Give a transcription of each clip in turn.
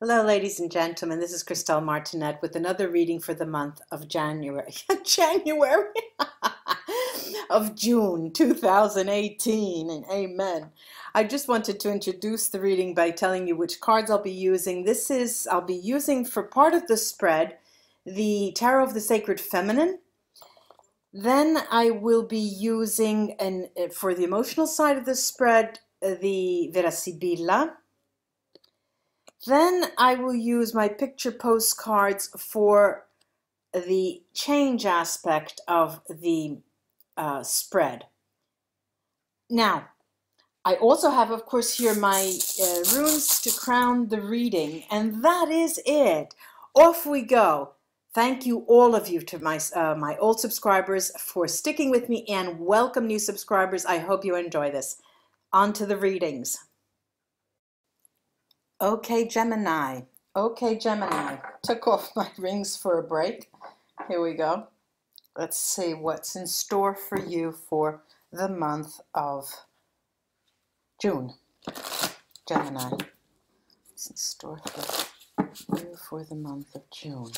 Hello, ladies and gentlemen. This is Christelle Martinette with another reading for the month of January, of June 2018, and amen. I just wanted to introduce the reading by telling you which cards I'll be using. I'll be using for part of the spread, the Tarot of the Sacred Feminine. Then I will be using, for the emotional side of the spread, the VERA SIBILLA. Then I will use my picture postcards for the change aspect of the spread. Now, I also have, of course, here my runes to crown the reading, and that is it. Off we go. Thank you, all of you, to my old subscribers for sticking with me, and welcome new subscribers. I hope you enjoy this. On to the readings. Okay, Gemini. Okay, Gemini. Took off my rings for a break. Here we go. Let's see what's in store for you for the month of June. Gemini. What's in store for you for the month of June?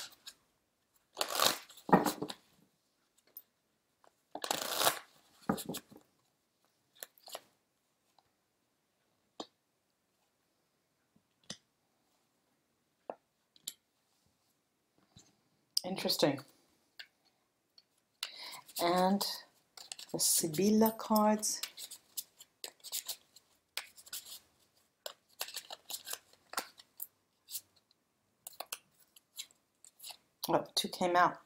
Interesting. And the Sibilla cards. Oh, two came out.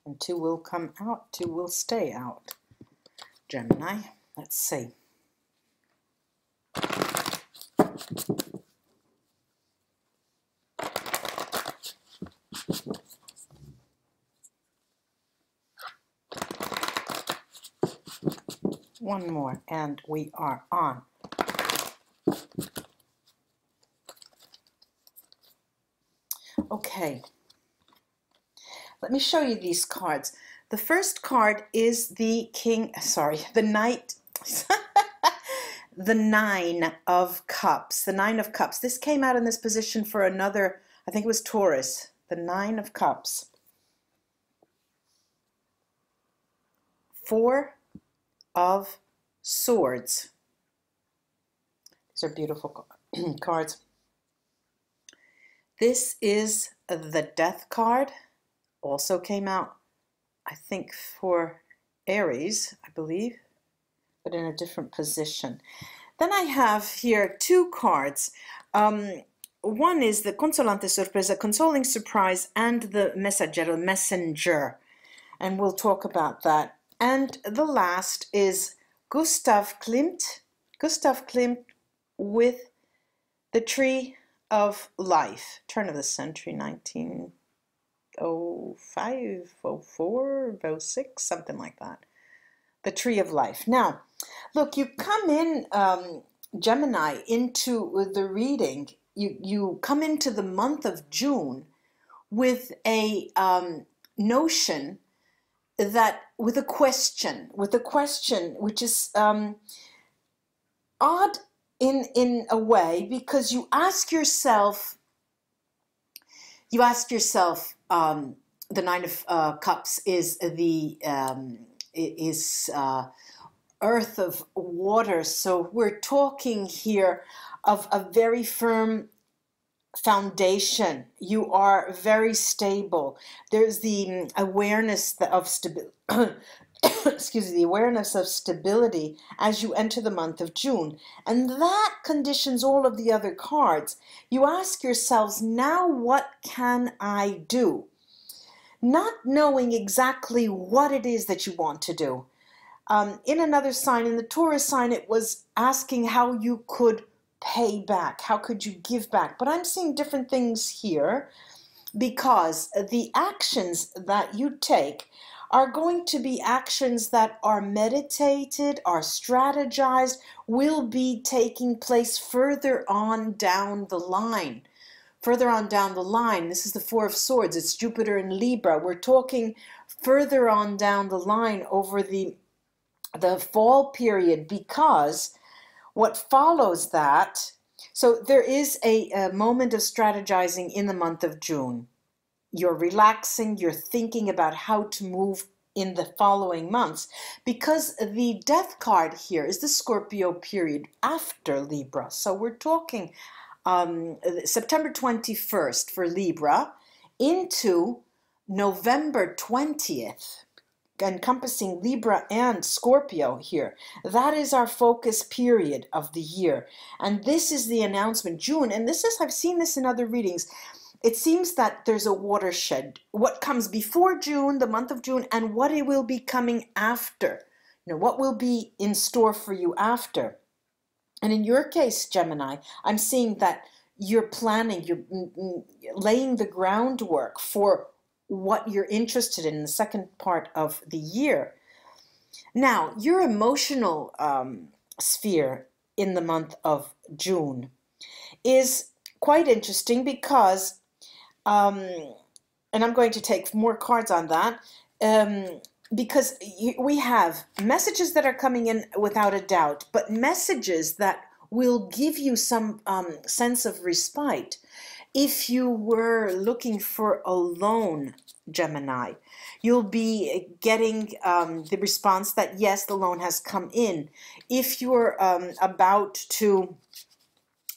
And two will come out. Two will stay out. Gemini. Let's see. One more, and we are on. Okay, let me show you these cards. The first card is the Knight, the Nine of Cups. The Nine of Cups. This came out in this position for another, I think it was Taurus. The Nine of Cups. Four of Swords. These are beautiful cards. This is the Death card. Also came out, I think, for Aries, I believe, but in a different position. Then I have here two cards. One is the Consolante Sorpresa, Consoling Surprise, and the Messaggero, Messenger. And we'll talk about that. And the last is Gustav Klimt with the Tree of Life. Turn of the century, 1905, 04, 06, something like that. The Tree of Life. Now, look, you come in, Gemini, into the reading. You come into the month of June with a notion that with a question which is odd in a way, because you ask yourself the Nine of Cups is the earth of water, so we're talking here of a very firm foundation. You are very stable. There's the awareness of stability. Excuse me, the awareness of stability as you enter the month of June, and that conditions all of the other cards. You ask yourselves, now what can I do? Not knowing exactly what it is that you want to do. In another sign, in the Taurus sign, it was asking how you could pay back, how could you give back? But I'm seeing different things here, because the actions that you take are going to be actions that are meditated, are strategized, will be taking place further on down the line. Further on down the line, this is the Four of Swords, it's Jupiter in Libra. We're talking further on down the line over the fall period, because what follows that So there is a moment of strategizing in the month of June. You're relaxing, you're thinking about how to move in the following months, because the death card here is the Scorpio period after Libra. So we're talking September 21st for Libra into November 20th, encompassing Libra and Scorpio here. That is our focus period of the year. And this is the announcement, June. And this is, I've seen this in other readings. It seems that there's a watershed. What comes before June, the month of June, and what it will be coming after. You know, what will be in store for you after. And in your case, Gemini, I'm seeing that you're planning, you're laying the groundwork for what you're interested in the second part of the year. Now, your emotional sphere in the month of June is quite interesting because, and I'm going to take more cards on that, because we have messages that are coming in without a doubt, but messages that will give you some sense of respite. If you were looking for a loan, Gemini, you'll be getting the response that yes, the loan has come in. If you're about to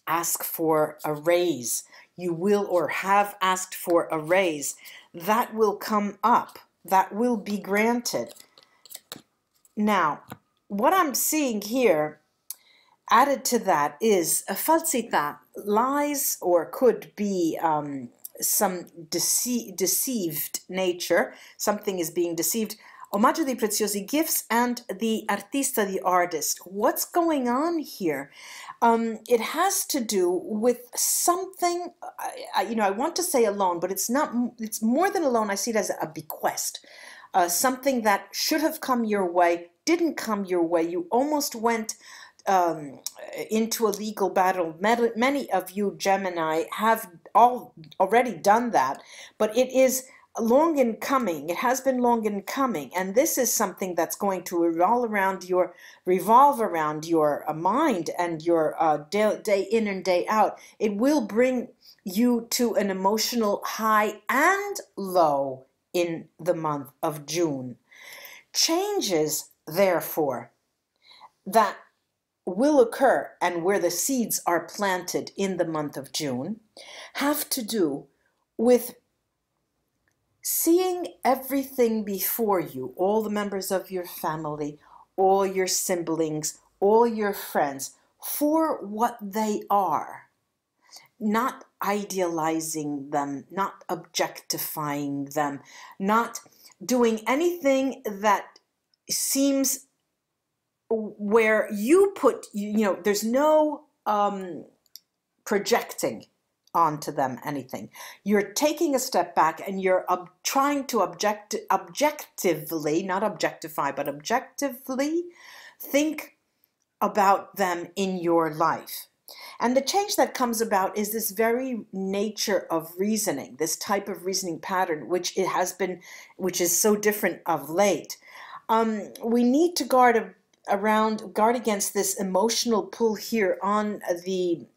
ask for a raise, you will, or have asked for a raise, that will come up, that will be granted. Now, what I'm seeing here, added to that, is a falsità, lies, or could be some deceived nature. Something is being deceived. Omaggio dei preziosi gifts and the artista, the artist. What's going on here? It has to do with something, you know, I want to say a loan, but it's not, it's more than a loan. I see it as a bequest. Something that should have come your way, didn't come your way. You almost went into a legal battle. Many of you, Gemini, have already done that, but it is long in coming. It has been long in coming, and this is something that's going to revolve around your mind and your day in and day out. It will bring you to an emotional high and low in the month of June. Changes, therefore, that will occur and where the seeds are planted in the month of June have to do with seeing everything before you, all the members of your family, all your siblings, all your friends, for what they are, not idealizing them, not objectifying them, not doing anything that seems where you put, you know, there's no projecting onto them anything. You're taking a step back and you're trying to objectively, not objectify, but objectively think about them in your life. And the change that comes about is this very nature of reasoning, this type of reasoning pattern, which which is so different of late. We need to guard against this emotional pull here on the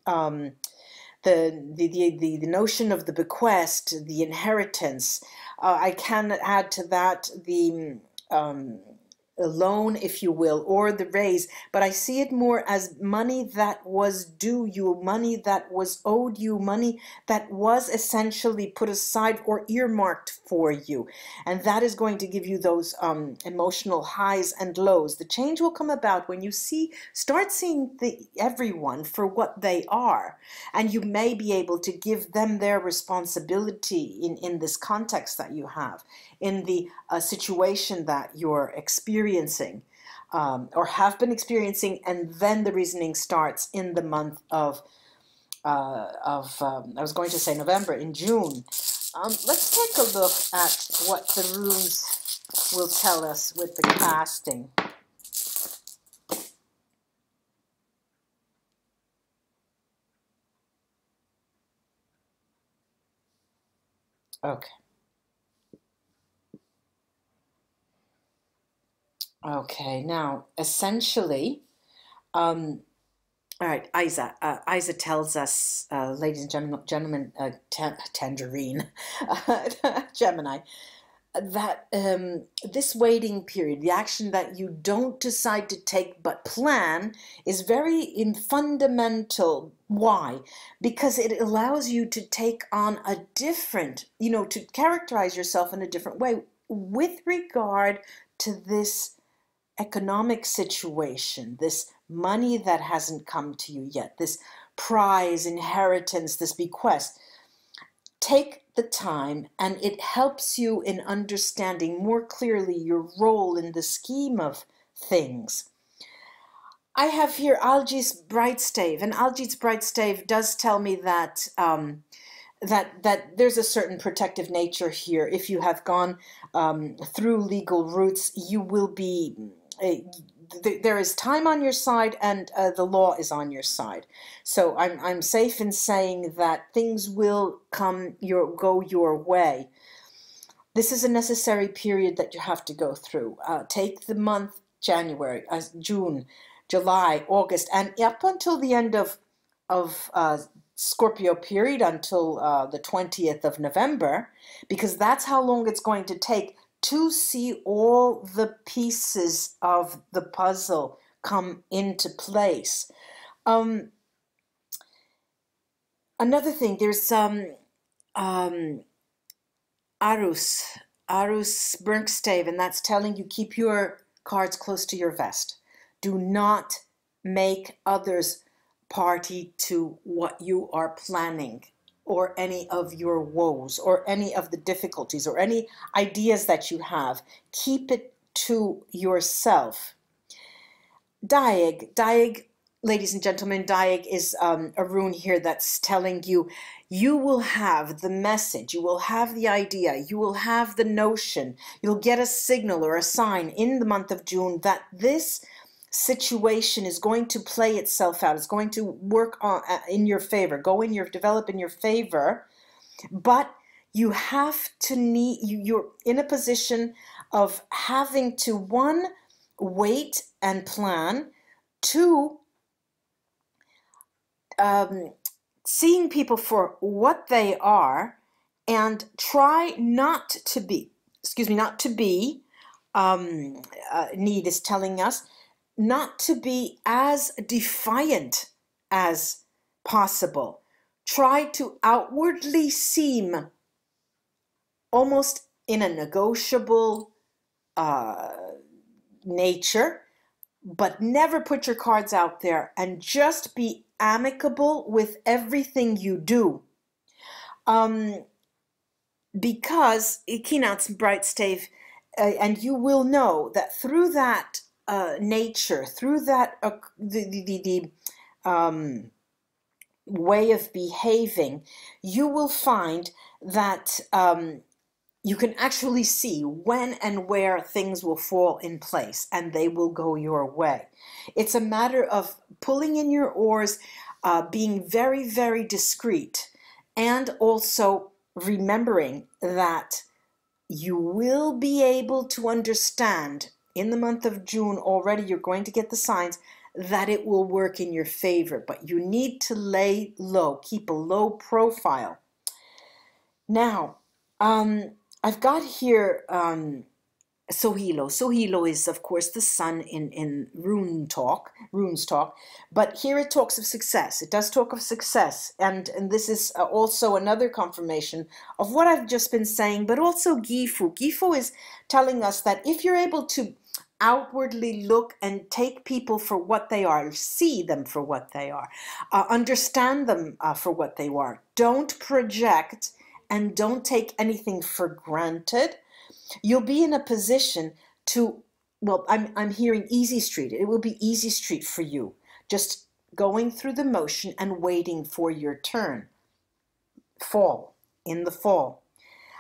notion of the bequest, the inheritance. I can add to that the loan, if you will, or the raise, but I see it more as money that was due you, money that was owed you, money that was essentially put aside or earmarked for you. And that is going to give you those emotional highs and lows. The change will come about when you start seeing everyone for what they are, and you may be able to give them their responsibility in this context that you have, in the situation that you're experiencing or have been experiencing, and then the reasoning starts in the month of I was going to say November, in June. Let's take a look at what the runes will tell us with the casting. Okay. Okay, now, essentially, All right, Isa. Isa tells us, ladies and gentlemen, tangerine, Gemini, that this waiting period, the action that you don't decide to take but plan, is very fundamental. Why? Because it allows you to take on a different, to characterize yourself in a different way with regard to this economic situation, this money that hasn't come to you yet, this prize, inheritance, this bequest. Take the time, and it helps you in understanding more clearly your role in the scheme of things. I have here Algy's bright stave, and Algy's bright stave does tell me that that there's a certain protective nature here. If you have gone through legal routes, you will be, there is time on your side, and the law is on your side. So I'm safe in saying that things will go your way. This is a necessary period that you have to go through. Take the month January, June, July, August, and up until the end of Scorpio period, until the 20th of November, because that's how long it's going to take to see all the pieces of the puzzle come into place. Another thing, there's Arus Bernkstave, and that's telling you keep your cards close to your vest. Do not make others party to what you are planning, or any of your woes, or any of the difficulties, or any ideas that you have. Keep it to yourself. Diag, ladies and gentlemen, Diag is a rune here that's telling you, you will have the message, you will have the idea, you will have the notion, you'll get a signal or a sign in the month of June that this situation is going to play itself out. It's going to work in your favor, develop in your favor. But you have to you're in a position of having to, one, wait and plan, two, seeing people for what they are, and try not to be, need is telling us, not to be as defiant as possible. Try to outwardly seem almost in a negotiable nature, but never put your cards out there, and just be amicable with everything you do. Because Keynote's bright stave, and you will know that through that nature, through that way of behaving, you will find that you can actually see when and where things will fall in place, and they will go your way. It's a matter of pulling in your oars, being very, very discreet, and also remembering that you will be able to understand in the month of June already. You're going to get the signs that it will work in your favor, but you need to lay low, keep a low profile. Now, I've got here Sohilo. Sohilo is, of course, the sun in runes talk, but here it talks of success. It does talk of success, and this is also another confirmation of what I've just been saying, but also Gifu. Gifu is telling us that if you're able to outwardly look and take people for what they are, see them for what they are, understand them for what they are, don't project and don't take anything for granted, you'll be in a position to, well, I'm hearing easy street. It will be easy street for you, just going through the motion and waiting for your turn. In the fall.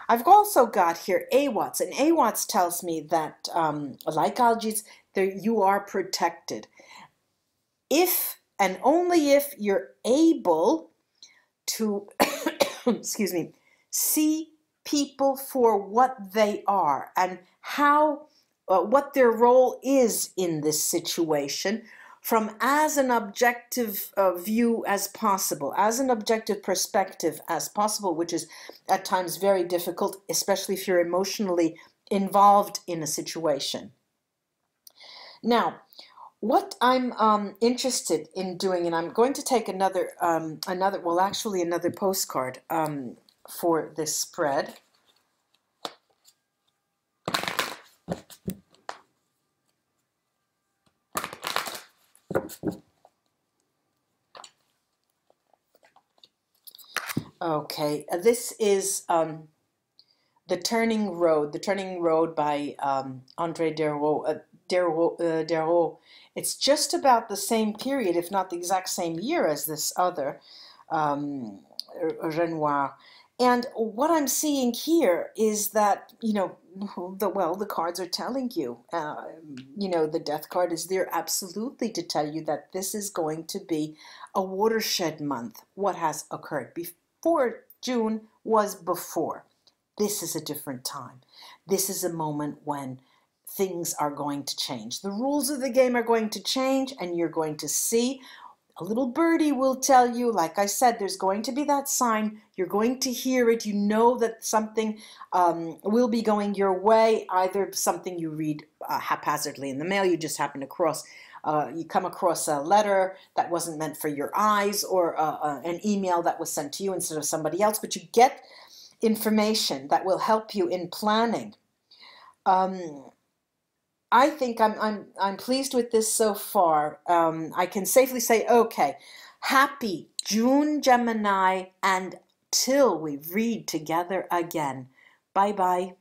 I've also got here AWATS, and AWATS tells me that, like Algy's, you are protected. If and only if you're able to, excuse me, see people for what they are and how, what their role is in this situation, from as an objective view as possible, as an objective perspective as possible, which is at times very difficult, especially if you're emotionally involved in a situation. Now, what I'm interested in doing, and I'm going to take another postcard for this spread. Okay, this is The Turning Road by Andre Derreau. It's just about the same period, if not the exact same year as this other, Renoir. And what I'm seeing here is that, the cards are telling you, the Death card is there absolutely to tell you that this is going to be a watershed month. What has occurred before June was before. This is a different time. This is a moment when things are going to change. The rules of the game are going to change, and you're going to see a little birdie will tell you, like I said, there's going to be that sign. You're going to hear it. You know that something will be going your way, either something you read haphazardly in the mail, you just happen to you come across a letter that wasn't meant for your eyes, or an email that was sent to you instead of somebody else, but you get information that will help you in planning. I think I'm pleased with this so far. I can safely say, okay, happy June, Gemini, and till we read together again. Bye-bye.